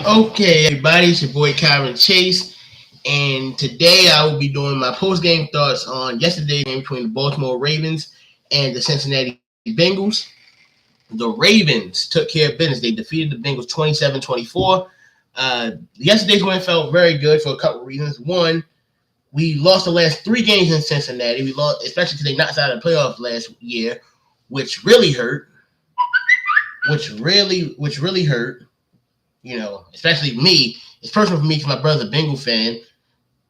Okay, everybody, it's your boy Kyron Chase, and today I will be doing my post-game thoughts on yesterday's game between the Baltimore Ravens and the Cincinnati Bengals. The Ravens took care of business. They defeated the Bengals 27-24. Yesterday's win felt very good for a couple of reasons. One, we lost the last three games in Cincinnati. We lost, especially because they knocked us out of the playoffs last year, which really hurt. Which really hurt. Especially me. It's personal for me because my brother's a Bengal fan.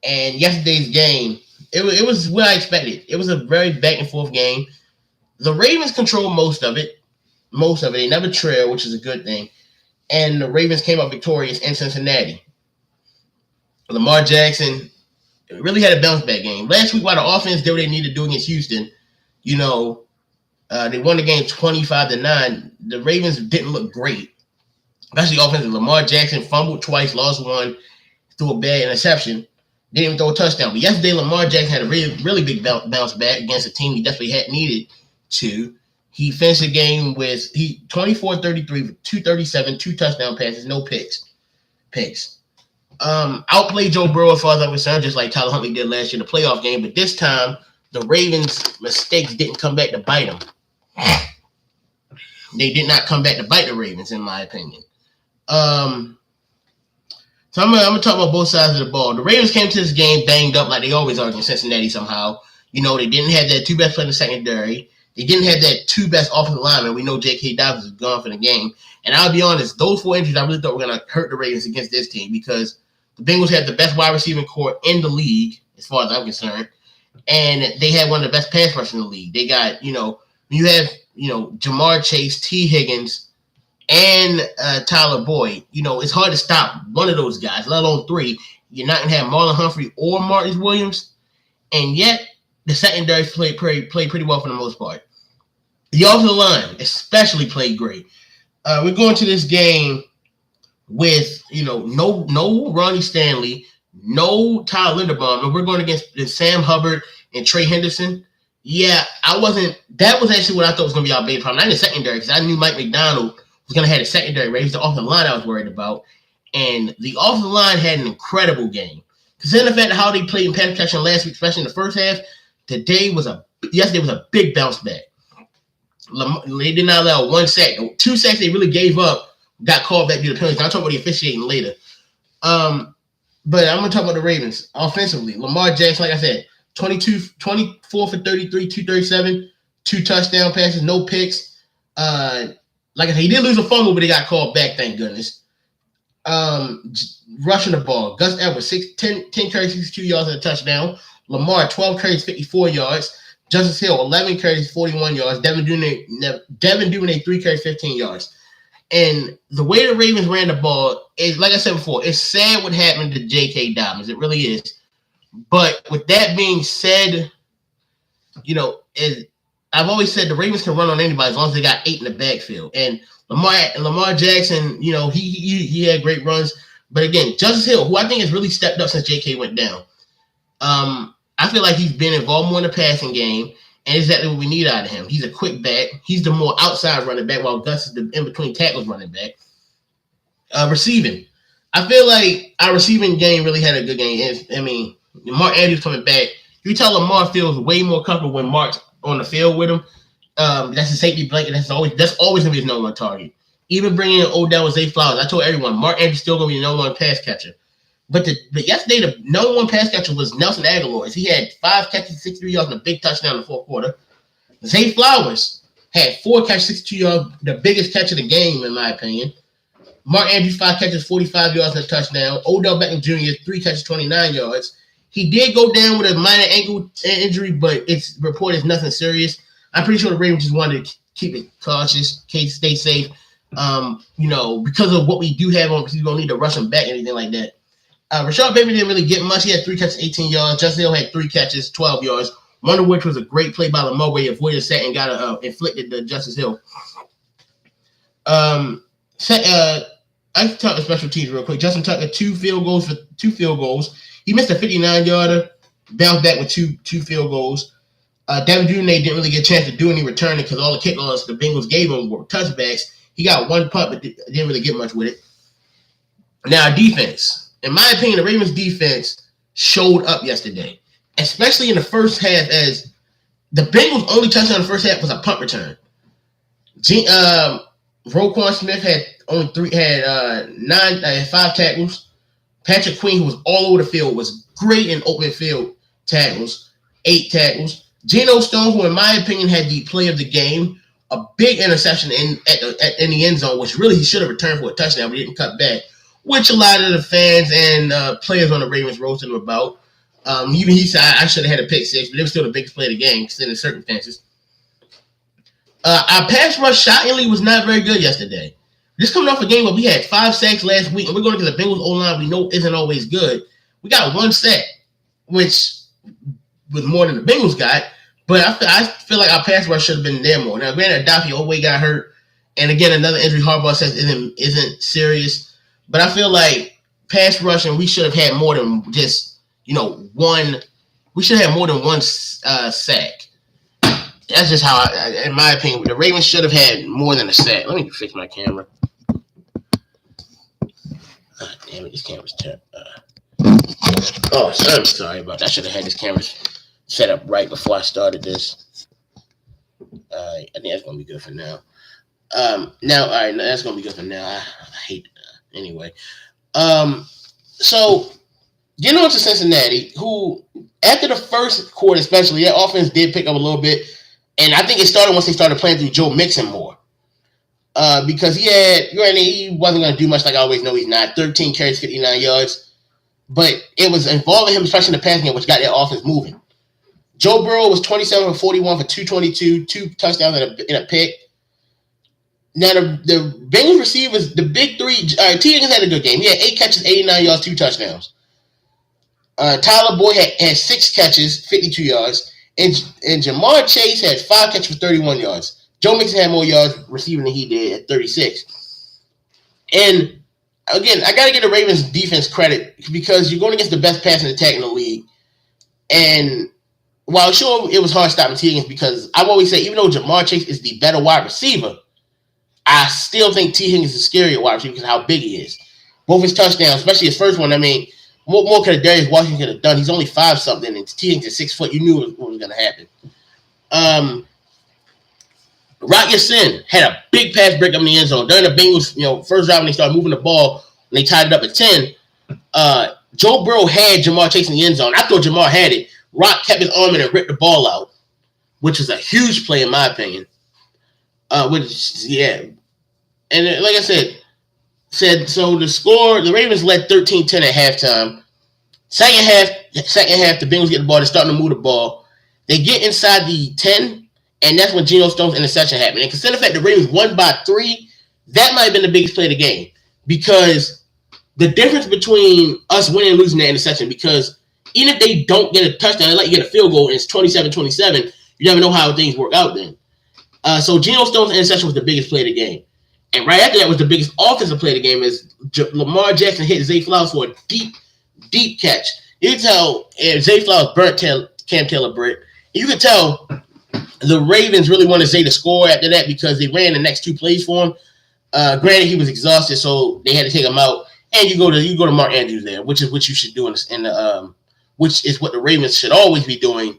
And yesterday's game, it was what I expected. It was a very back and forth game. The Ravens controlled most of it. Most of it. They never trailed, which is a good thing. And the Ravens came out victorious in Cincinnati. Lamar Jackson really had a bounce back game. Last week, while the offense did what they needed to do against Houston, they won the game 25-9. The Ravens didn't look great. Especially offensive. Lamar Jackson fumbled twice, lost one, threw a bad interception. Didn't even throw a touchdown. But yesterday, Lamar Jackson had a really, really big bounce back against a team he definitely had needed to. He finished the game with 24-33 with 237, two touchdown passes, no picks. Outplayed Joe Burrow as far as I'm concerned, just like Tyler Huntley did last year in the playoff game. But this time, the Ravens' mistakes didn't come back to bite them. They did not come back to bite the Ravens, in my opinion. So I'm gonna talk about both sides of the ball. The Ravens came to this game banged up like they always are against Cincinnati somehow. They didn't have their two best players in the secondary. They didn't have their two best offensive linemen. We know J.K. Dobbins is gone for the game. And I'll be honest, those four injuries I really thought were gonna hurt the Ravens against this team because the Bengals had the best wide receiving core in the league, as far as I'm concerned, and they had one of the best pass rushers in the league. They got, you have, Jamar Chase, T. Higgins, and Tyler Boyd. It's hard to stop one of those guys, let alone three. You're not going to have Marlon Humphrey or Marcus Williams, and yet the secondary played pretty well for the most part. The offensive line especially played great. We're going to this game with, no Ronnie Stanley, no Tyler Linderbaum, and we're going against Sam Hubbard and Trey Henderson. Yeah, that was actually what I thought was going to be our big problem. Not in the secondary, because I knew Mike McDonald was going to have a secondary raise. The offensive line I was worried about. And the offensive line had an incredible game. Considering the fact of how they played in pass protection last week, especially in the first half, yesterday was a big bounce back. They did not allow one sack. 2 sacks they really gave up got called back due to penalties. I'll talk about the officiating later. But I'm going to talk about the Ravens offensively. Lamar Jackson, like I said, 24 for 33, 237, 2 touchdown passes, no picks. Like I said, he did lose a fumble, but he got called back, thank goodness. Rushing the ball. Gus Edwards, 10 carries, 62 yards and a touchdown. Lamar, 12 carries, 54 yards. Justice Hill, 11 carries, 41 yards. Devin Duvernay, 3 carries, 15 yards. And the way the Ravens ran the ball is, like I said before, it's sad what happened to J.K. Dobbins. It really is. But with that being said, I've always said the Ravens can run on anybody as long as they got 8 in the backfield. And Lamar Jackson, he had great runs. But again, Justice Hill, who I think has really stepped up since J.K. went down. I feel like he's been involved more in the passing game, and exactly what we need out of him. He's a quick back. He's the more outside running back, while Gus is the in-between tackles running back. Receiving. I feel like our receiving game really had a good game. Mark Andrews coming back. You tell Lamar feels way more comfortable when Mark's on the field with him. That's a safety blanket. That's always gonna be his number one target. Even bringing in Odell and Zay Flowers, I told everyone Mark Andrews still gonna be the number one pass catcher. But yesterday the number one pass catcher was Nelson Aguilar. He had 5 catches, 63 yards, and a big touchdown in the fourth quarter. Zay Flowers had 4 catches, 62 yards, the biggest catch of the game in my opinion. Mark Andrews 5 catches, 45 yards, and a touchdown. Odell Beckham Jr. 3 catches, 29 yards. He did go down with a minor ankle injury, but it's reported nothing serious. I'm pretty sure the Ravens just wanted to keep it cautious, in case stay safe. Because of what we do have on, because he's going to need to rush him back, anything like that. Rashad Bateman didn't really get much. He had 3 catches, 18 yards. Justin Hill had 3 catches, 12 yards. One of which was a great play by Lamar where he avoided a sack and got inflicted to Justice Hill. I can talk to special teams real quick. Justin Tucker, 2 field goals. He missed a 59-yarder, bounced back with two field goals. Devin Duvernay didn't really get a chance to do any returning because all the kickoffs the Bengals gave him were touchbacks. He got 1 punt, but didn't really get much with it. Now, defense. In my opinion, the Ravens defense showed up yesterday, especially in the first half, as the Bengals' only touchdown in the first half was a punt return. Roquan Smith had five tackles. Patrick Queen, who was all over the field, was great in open field tackles, 8 tackles. Geno Stone, who in my opinion had the play of the game, a big interception in the end zone, which really he should have returned for a touchdown, but he didn't cut back, which a lot of the fans and players on the Ravens roasted him about. Even he said, I should have had a pick six, but it was still the biggest play of the game, considering the circumstances. Our pass rush, shockingly, was not very good yesterday. Just coming off a game where we had 5 sacks last week, and we're going to get the Bengals O-line we know isn't always good. We got 1 sack, which was more than the Bengals got, but I feel like our pass rush should have been there more. Now, granted, Daffy Oway got hurt, and again, another injury Harbaugh says isn't serious, but I feel like pass rush, and we should have had more than just, one. We should have had more than 1 sack. That's just how, in my opinion, the Ravens should have had more than a sack. Let me fix my camera. Damn it, this camera's terrible. I'm sorry about that. I should have had this camera set up right before I started this. I think that's going to be good for now. That's going to be good for now. I hate anyway. So, getting on to Cincinnati, who, after the first quarter especially, their offense did pick up a little bit. And I think it started once they started playing through Joe Mixon more. Because he wasn't going to do much, like I always know he's not. 13 carries, 59 yards. But it was involving him, especially in the passing game, which got their offense moving. Joe Burrow was 27 for 41 for 222, 2 touchdowns and a pick. Now, the Bengals receivers, the big three, T. Higgins had a good game. He had 8 catches, 89 yards, 2 touchdowns. Tyler Boyd had 6 catches, 52 yards. And Jamar Chase had 5 catches for 31 yards. Joe Mixon had more yards receiving than he did at 36. And again, I got to give the Ravens defense credit because you're going against the best passing attack in the league. And while sure it was hard stopping T. Higgins, because I've always said, even though Jamar Chase is the better wide receiver, I still think T. Higgins is a scarier wide receiver because of how big he is. Both his touchdowns, especially his first one, more could have Darius Washington have done. He's only 5-something, and T. Higgins is 6 foot. You knew what was going to happen. Rock Ya-Sin had a big pass break up in the end zone. During the Bengals, first drive when they started moving the ball, and they tied it up at 10, Joe Burrow had Jamar Chase in the end zone. I thought Jamar had it. Rock kept his arm in and ripped the ball out, which was a huge play in my opinion. And like I said, so the score, the Ravens led 13-10 at halftime. Second half, the Bengals get the ball. They're starting to move the ball. They get inside the 10, and that's when Geno Stone's interception happened. And consider the fact the Ravens won by 3, that might have been the biggest play of the game. Because the difference between us winning and losing that interception, because even if they don't get a touchdown, they let you get a field goal, and it's 27-27, you never know how things work out then. So Geno Stone's interception was the biggest play of the game. And right after that was the biggest offensive play of the game, as Lamar Jackson hit Zay Flowers for a deep catch. You can tell Zay Flowers burnt Cam Taylor Britt. You can tell the Ravens really wanted Zay to score after that because they ran the next 2 plays for him. Granted, he was exhausted, so they had to take him out. And you go to Mark Andrews there, which is what you should do which is what the Ravens should always be doing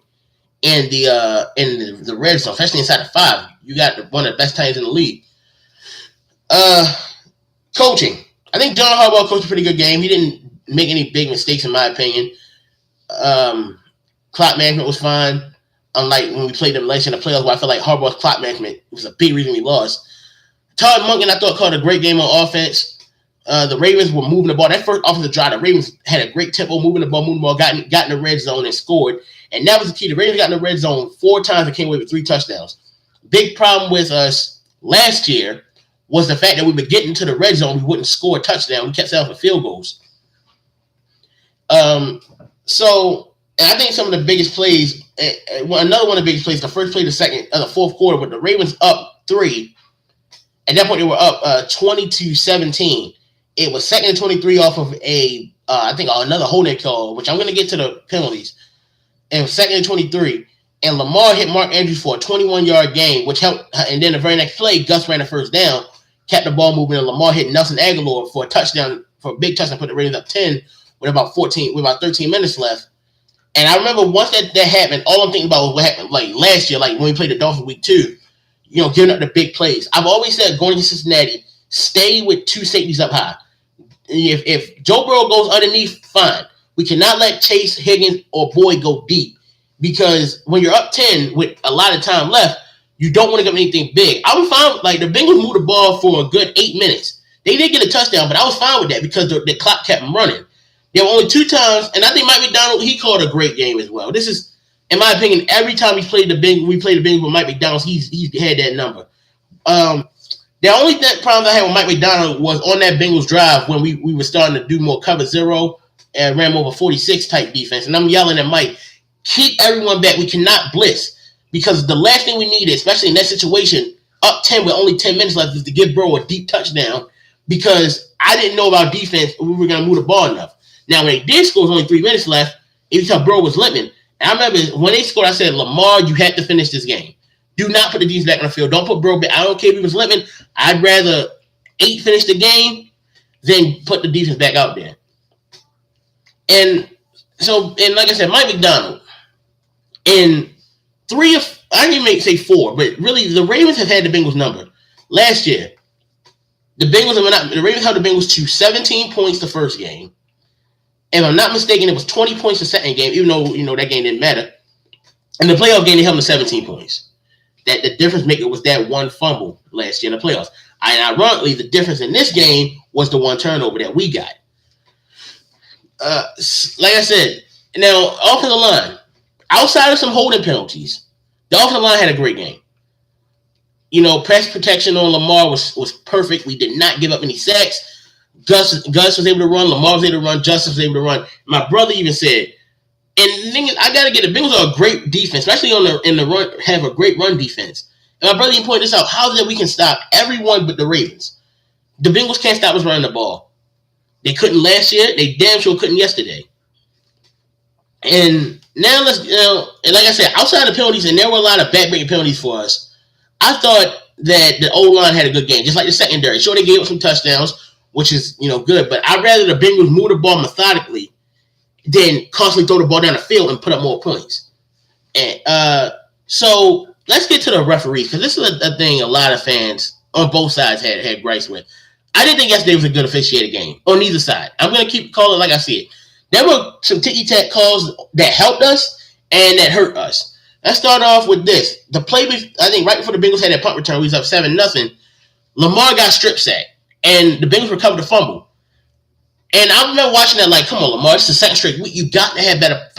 in the red zone, especially inside the 5. You got one of the best times in the league. Coaching. I think John Harbaugh coached a pretty good game. He didn't make any big mistakes, in my opinion. Clock management was fine. Unlike when we played them last in the playoffs, where I feel like Harbaugh's clock management was a big reason we lost. Todd Monken, I thought, called a great game on offense. The Ravens were moving the ball. That first offensive drive, the Ravens had a great tempo, moving the ball, got in the red zone and scored. And that was the key. The Ravens got in the red zone 4 times and came away with 3 touchdowns. Big problem with us last year was the fact that we would get into the red zone, we wouldn't score a touchdown. We kept settling for field goals. So I think some of the biggest plays, another one of the biggest plays, the first play, the fourth quarter, but the Ravens up 3. At that point, they were up 20-17. It was 2nd and 23 off of another holding call, which I'm going to get to the penalties. And it was 2nd and 23. And Lamar hit Mark Andrews for a 21-yard gain, which helped. And then the very next play, Gus ran the first down, kept the ball moving, and Lamar hit Nelson Aguilar for a touchdown for a big touchdown, put the Ravens up 10 with about 13 minutes left. And I remember once that happened, all I'm thinking about was what happened like last year, like when we played the Dolphins week 2, giving up the big plays. I've always said going to Cincinnati, stay with 2 safeties up high. If Joe Burrow goes underneath, fine. We cannot let Chase, Higgins, or Boyd go deep because when you're up 10 with a lot of time left, you don't want to give anything big. I was fine. Like the Bengals moved the ball for a good 8 minutes. They did get a touchdown, but I was fine with that because the clock kept running. There were only 2 times, and I think Mike McDonald, he called a great game as well. This is, in my opinion, every time we played the Bengals with Mike McDonald, he's had that number. The only problem I had with Mike McDonald was on that Bengals drive when we were starting to do more cover 0 and ran over 46 type defense. And I'm yelling at Mike, keep everyone back. We cannot blitz because the last thing we needed, especially in that situation, up 10 with only 10 minutes left, is to give Burrow a deep touchdown because I didn't know about defense. We were going to move the ball enough. Now, when they did score with only 3 minutes left, it was how Burrow was limping. And I remember when they scored, I said, Lamar, you had to finish this game. Do not put the defense back on the field. Don't put Burrow back. I don't care if he was limping. I'd rather 8 finish the game than put the defense back out there. And like I said, Mike McDonald, in 3 of, I didn't even say 4, but really the Ravens have had the Bengals number. Last year, the Ravens held the Bengals to 17 points the first game. If I'm not mistaken, it was 20 points the second game, even though, that game didn't matter. In the playoff game, they held them to 17 points. That the difference maker was that one fumble last year in the playoffs. And ironically, the difference in this game was the one turnover that we got. Like I said, now, offensive line, outside of some holding penalties, the offensive line had a great game. Press protection on Lamar was perfect. We did not give up any sacks. Gus was able to run. Lamar was able to run. Justice was able to run. My brother even said, and I got to get the Bengals are a great defense, especially in the run, have a great run defense. And my brother even pointed this out. How is it we can stop everyone but the Ravens? The Bengals can't stop us running the ball. They couldn't last year. They damn sure couldn't yesterday. And now and like I said, outside of penalties, and there were a lot of backbreaking penalties for us, I thought that the O-line had a good game, just like the secondary. Sure, they gave up some touchdowns, which is, good. But I'd rather the Bengals move the ball methodically than constantly throw the ball down the field and put up more points. And so let's get to the referees, because this is a thing a lot of fans on both sides had gripes with. I didn't think yesterday was a good officiated game on either side. I'm going to keep calling it like I see it. There were some ticky-tack calls that helped us and that hurt us. Let's start off with this. The play, I think right before the Bengals had that punt return, we was up 7-0. Lamar got strip sacked, and the Bengals recovered the fumble. And I remember watching that like, come on, Lamar, it's the second straight week. You got to have better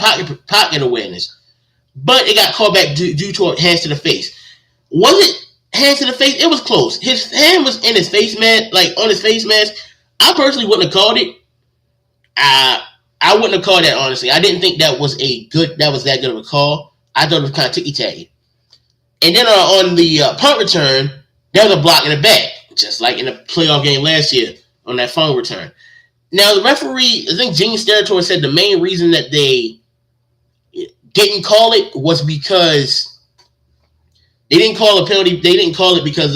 pocket awareness. But it got called back due to a hands to the face. Was it hands to the face? It was close. His hand was in his face mask, like on his face mask. I personally wouldn't have called it. I wouldn't have called that, honestly. I didn't think that was that good of a call. I thought it was kind of ticky-tacky. And then on the punt return, there was a block in the back, just like in the playoff game last year on that fumble return. Now, the referee, I think Gene Steratore said the main reason that they didn't call it was because they didn't call a penalty. They didn't call it because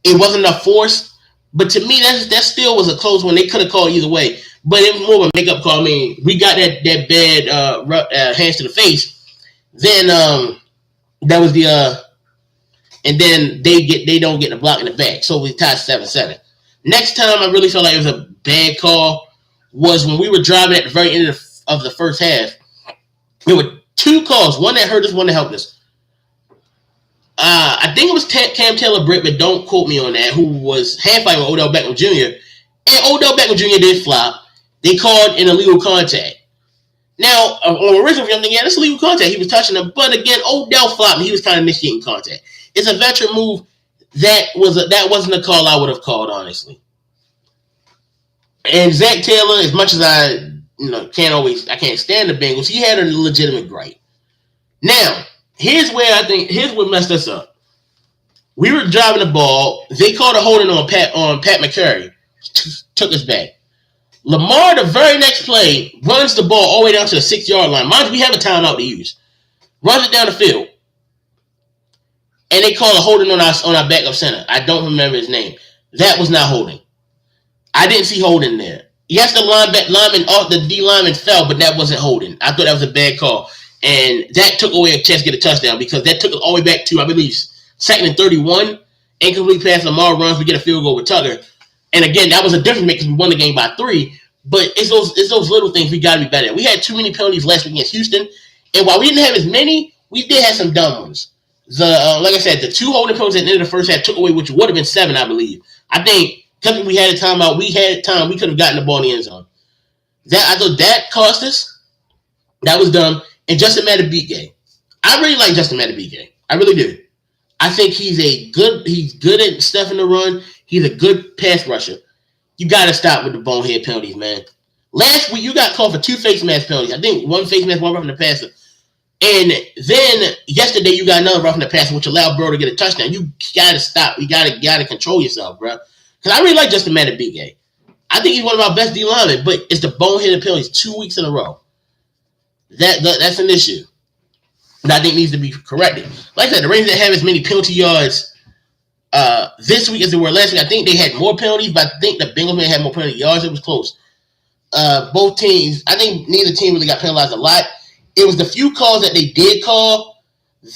it wasn't enough force. But to me, that still was a close one. They could have called either way. But it was more of a makeup call. I mean, we got that bad hands to the face. Then that was and then they don't get the block in the back. So we tied 7-7. Next time I really felt like it was a bad call was when we were driving at the very end of the first half. There were 2 calls, one that hurt us, one that helped us. I think it was Cam Taylor-Britt, but don't quote me on that, who was hand-fighting with Odell Beckham Jr. And Odell Beckham Jr. did flop. They called an illegal contact. Now, on original, I'm thinking, yeah, that's illegal contact. He was touching him. But again, Odell flopped and he was kind of initiating contact. It's a veteran move. That wasn't a call I would have called, honestly. And Zach Taylor, as much as I can't stand the Bengals, he had a legitimate gripe. Now, here's what messed us up. We were driving the ball. They called a holding on Pat McCurry. Took us back. Lamar, the very next play, runs the ball all the way down to the 6-yard line. Mind you, we have a timeout to use. Runs it down the field. And they call a holding on our backup center. I don't remember his name. That was not holding. I didn't see holding there. Yes, the lineman off the D lineman fell, but that wasn't holding. I thought that was a bad call, and that took away a chance to get a touchdown because that took us all the way back to, I believe, 2nd and 31. Incomplete pass. Lamar runs. We get a field goal with Tucker, and again, that was a difference maker because we won the game by 3. But it's those little things we got to be better at. We had too many penalties last week against Houston, and while we didn't have as many, we did have some dumb ones. Like I said, the 2 holding penalties at the end of the first half took away, which would have been 7, I believe. I think because we had a timeout, we could have gotten the ball in the end zone. I thought that cost us. That was dumb. And Justin Madubuike. I really like Justin Madubuike. I really do. I think he's good at stuffing the run. He's a good pass rusher. You got to stop with the bonehead penalties, man. Last week, you got called for 2 face mask penalties. I think 1 face mask, 1 roughing the passer. And then yesterday, you got another roughing the passer, which allowed Burrow to get a touchdown. You got to stop. You got to control yourself, bro. Because I really like Justin Madubuike. I think he's one of our best D linemen, but it's the boneheaded penalties 2 weeks in a row. That's an issue that I think needs to be corrected. Like I said, the Ravens didn't have as many penalty yards this week as they were last week. I think they had more penalties, but I think the Bengals may have more penalty yards. It was close. Both teams, I think neither team really got penalized a lot. It was the few calls that they did call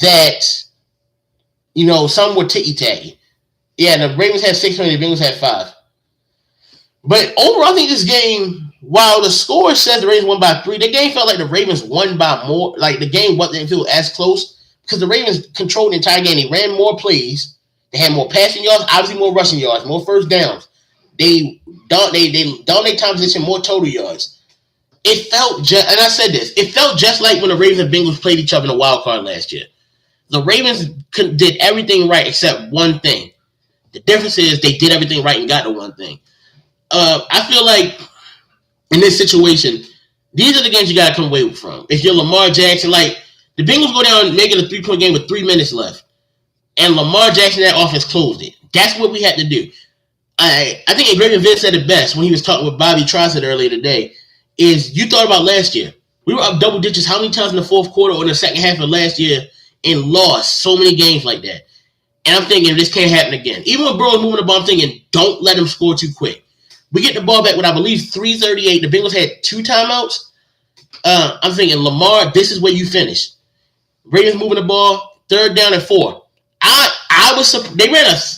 that, some were ticky-tacky. Yeah, the Ravens had 6 penalties, the Bengals had 5. But overall, I think this game, while the score says the Ravens won by 3, the game felt like the Ravens won by more. Like, the game didn't feel as close because the Ravens controlled the entire game. They ran more plays. They had more passing yards, obviously more rushing yards, more first downs. They dominate time position, more total yards. It felt just, and I said this, it felt just like when the Ravens and Bengals played each other in the wild card last year. The Ravens did everything right except one thing. The difference is they did everything right and got the one thing. I feel like in this situation, these are the games you got to come away from. If you're Lamar Jackson, like the Bengals go down making a 3-point game with 3 minutes left, and Lamar Jackson, that offense closed it. That's what we had to do. I think Greg and Vince said it best when he was talking with Bobby Trossett earlier today, is you thought about last year. We were up double digits how many times in the fourth quarter or in the second half of last year and lost so many games like that. And I'm thinking this can't happen again. Even when Burrow's moving the ball, I'm thinking don't let him score too quick. We get the ball back with, I believe, 3:38. The Bengals had 2 timeouts. I'm thinking, Lamar, this is where you finish. Ravens moving the ball, 3rd down and 4.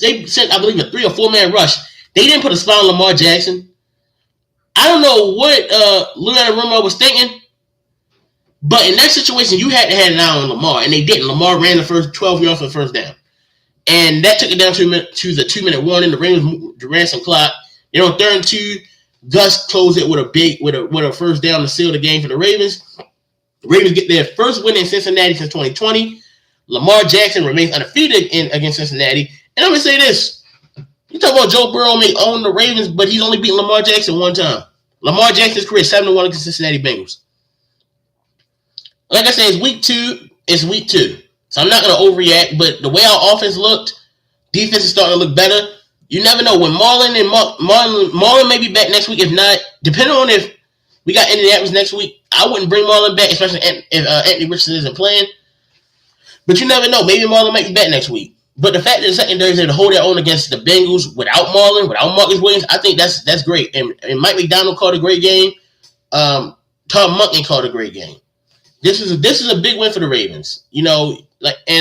They sent, I believe, a 3 or 4 man rush. They didn't put a spot on Lamar Jackson. I don't know what Lou Anarumo was thinking, but in that situation, you had to have an eye on Lamar, and they didn't. Lamar ran the first 12 yards for the first down, and that took it down to the 2-minute warning. The Ravens ran some clock. They're on 3rd and 2. Gus closed it with a first down to seal the game for the Ravens. The Ravens get their first win in Cincinnati since 2020. Lamar Jackson remains undefeated against Cincinnati. And I'm going to say this. You talk about Joe Burrow may own the Ravens, but he's only beaten Lamar Jackson 1 time. Lamar Jackson's career 7-1 against Cincinnati Bengals. Like I said, it's week 2. It's week 2. So I'm not going to overreact, but the way our offense looked, defense is starting to look better. You never know. When Marlon may be back next week. If not, depending on if we got Indianapolis next week, I wouldn't bring Marlon back, especially if Anthony Richardson isn't playing. But you never know. Maybe Marlon might be back next week. But the fact that the secondary is able to hold their own against the Bengals without Marlon, without Marcus Williams, I think that's great. And Mike McDonald called a great game. Tom Monken called a great game. This is a big win for the Ravens. And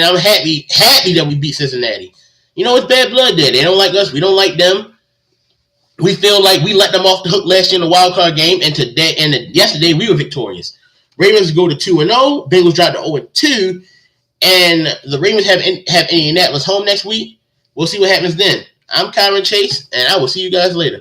I'm happy that we beat Cincinnati. It's bad blood there. They don't like us. We don't like them. We feel like we let them off the hook last year in the wild card game, and yesterday we were victorious. Ravens go to 2-0. Bengals drop to 0-2, and the Ravens have Indianapolis home next week. We'll see what happens then. I'm Kyron Chase, and I will see you guys later.